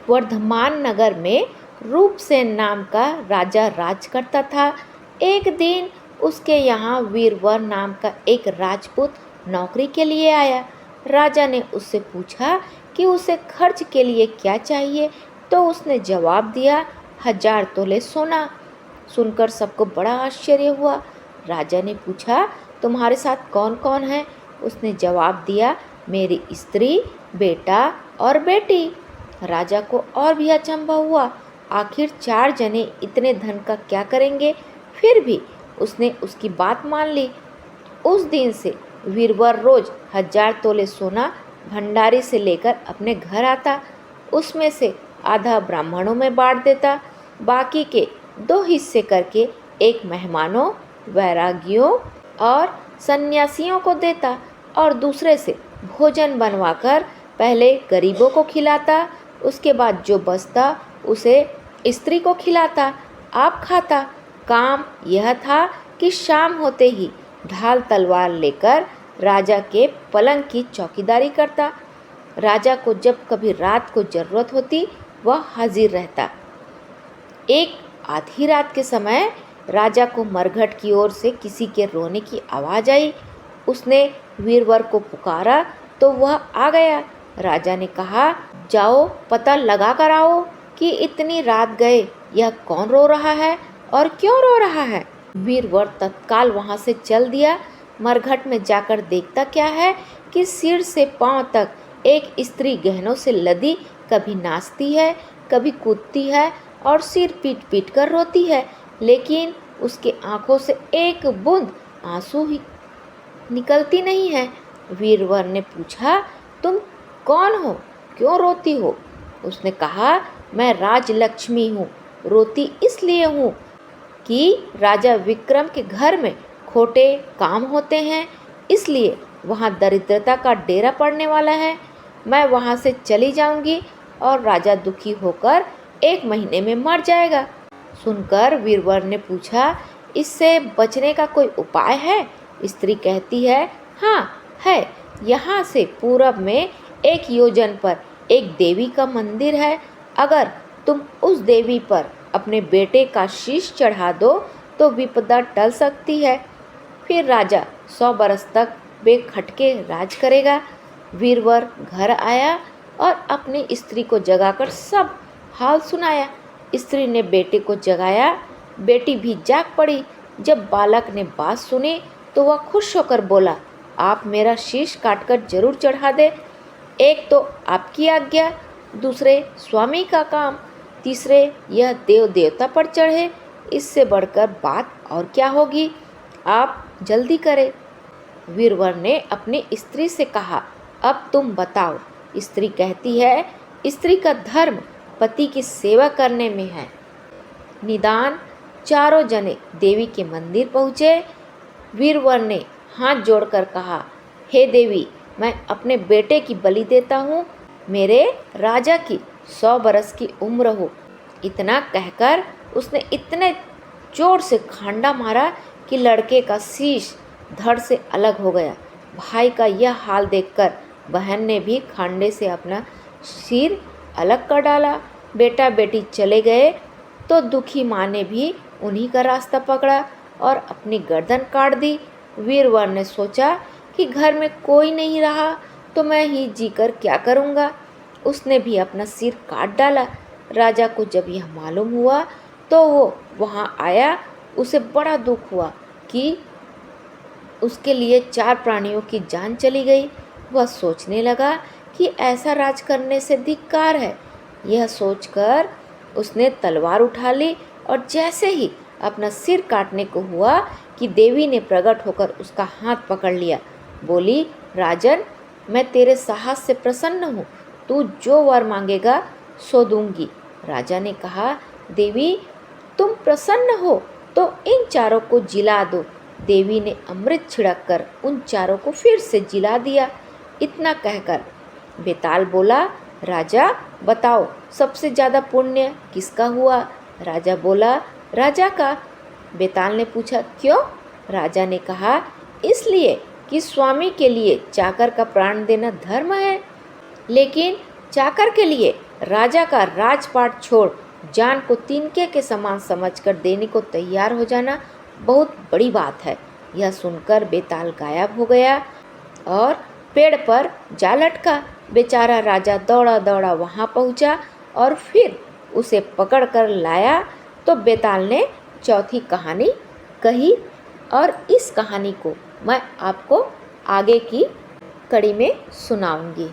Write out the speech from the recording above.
वर्धमान नगर में रूपसेन नाम का राजा राज करता था। एक दिन उसके यहाँ वीरवर नाम का एक राजपूत नौकरी के लिए आया। राजा ने उससे पूछा कि उसे खर्च के लिए क्या चाहिए, तो उसने जवाब दिया, 1000 तोले सोना। सुनकर सबको बड़ा आश्चर्य हुआ। राजा ने पूछा, तुम्हारे साथ कौन कौन है? उसने जवाब दिया, मेरी स्त्री, बेटा और बेटी। राजा को और भी अचंभा हुआ, आखिर 4 जने इतने धन का क्या करेंगे? फिर भी उसने उसकी बात मान ली। उस दिन से वीरवर रोज 1000 तोले सोना भंडारी से लेकर अपने घर आता। उसमें से आधा ब्राह्मणों में बांट देता, बाकी के 2 हिस्से करके एक मेहमानों, वैरागियों और सन्यासियों को देता और दूसरे से भोजन बनवाकर पहले गरीबों को खिलाता, उसके बाद जो बचता उसे स्त्री को खिलाता, आप खाता। काम यह था कि शाम होते ही ढाल तलवार लेकर राजा के पलंग की चौकीदारी करता। राजा को जब कभी रात को जरूरत होती वह हाजिर रहता। एक आधी रात के समय राजा को मरघट की ओर से किसी के रोने की आवाज़ आई। उसने वीरवर को पुकारा तो वह आ गया। राजा ने कहा, जाओ पता लगा कर आओ कि इतनी रात गए यह कौन रो रहा है और क्यों रो रहा है। वीरवर तत्काल वहाँ से चल दिया। मरघट में जाकर देखता क्या है कि सिर से पांव तक एक स्त्री गहनों से लदी कभी नाचती है, कभी कूदती है और सिर पीट पीट कर रोती है, लेकिन उसके आंखों से एक बूंद आंसू ही निकलती नहीं है। वीरवर ने पूछा, तुम कौन हो, क्यों रोती हो? उसने कहा, मैं राजलक्ष्मी हूँ, रोती इसलिए हूँ कि राजा विक्रम के घर में खोटे काम होते हैं, इसलिए वहाँ दरिद्रता का डेरा पड़ने वाला है। मैं वहाँ से चली जाऊँगी और राजा दुखी होकर 1 महीने में मर जाएगा। सुनकर वीरवर ने पूछा, इससे बचने का कोई उपाय है? स्त्री कहती है, हाँ है, यहाँ से पूरब में 1 योजन पर एक देवी का मंदिर है। अगर तुम उस देवी पर अपने बेटे का शीश चढ़ा दो तो विपदा टल सकती है, फिर राजा 100 बरस तक बेखटके राज करेगा। वीरवर घर आया और अपनी स्त्री को जगाकर सब हाल सुनाया। स्त्री ने बेटे को जगाया, बेटी भी जाग पड़ी। जब बालक ने बात सुनी तो वह खुश होकर बोला, आप मेरा शीश काटकर जरूर चढ़ा दे। एक तो आपकी आज्ञा, दूसरे स्वामी का काम, तीसरे यह देव देवता पर चढ़े, इससे बढ़कर बात और क्या होगी? आप जल्दी करें। वीरवर ने अपनी स्त्री से कहा, अब तुम बताओ। स्त्री कहती है, स्त्री का धर्म पति की सेवा करने में है। निदान चारों जने देवी के मंदिर पहुँचे। वीरवर ने हाथ जोड़कर कहा, हे देवी, मैं अपने बेटे की बलि देता हूँ, मेरे राजा की 100 बरस की उम्र हो। इतना कहकर उसने इतने जोर से खांडा मारा कि लड़के का शीश धड़ से अलग हो गया। भाई का यह हाल देखकर बहन ने भी खांडे से अपना सिर अलग कर डाला। बेटा बेटी चले गए तो दुखी माँ ने भी उन्हीं का रास्ता पकड़ा और अपनी गर्दन काट दी। वीरवर ने सोचा कि घर में कोई नहीं रहा तो मैं ही जीकर क्या करूँगा। उसने भी अपना सिर काट डाला। राजा को जब यह मालूम हुआ तो वो वहाँ आया। उसे बड़ा दुख हुआ कि उसके लिए 4 प्राणियों की जान चली गई। वह सोचने लगा कि ऐसा राज करने से धिक्कार है। यह सोचकर उसने तलवार उठा ली और जैसे ही अपना सिर काटने को हुआ कि देवी ने प्रकट होकर उसका हाथ पकड़ लिया। बोली, राजन, मैं तेरे साहस से प्रसन्न हूँ, तू जो वर मांगेगा सो दूंगी। राजा ने कहा, देवी, तुम प्रसन्न हो तो इन चारों को जिला दो। देवी ने अमृत छिड़ककर उन चारों को फिर से जिला दिया। इतना कहकर बेताल बोला, राजा बताओ, सबसे ज़्यादा पुण्य किसका हुआ? राजा बोला, राजा का। बेताल ने पूछा, क्यों? राजा ने कहा, इसलिए कि स्वामी के लिए चाकर का प्राण देना धर्म है, लेकिन चाकर के लिए राजा का राजपाट छोड़ जान को तिनके के समान समझकर देने को तैयार हो जाना बहुत बड़ी बात है। यह सुनकर बेताल गायब हो गया और पेड़ पर जा लटका। बेचारा राजा दौड़ा दौड़ा वहाँ पहुँचा और फिर उसे पकड़ कर लाया तो बेताल ने चौथी कहानी कही और इस कहानी को मैं आपको आगे की कड़ी में सुनाऊंगी।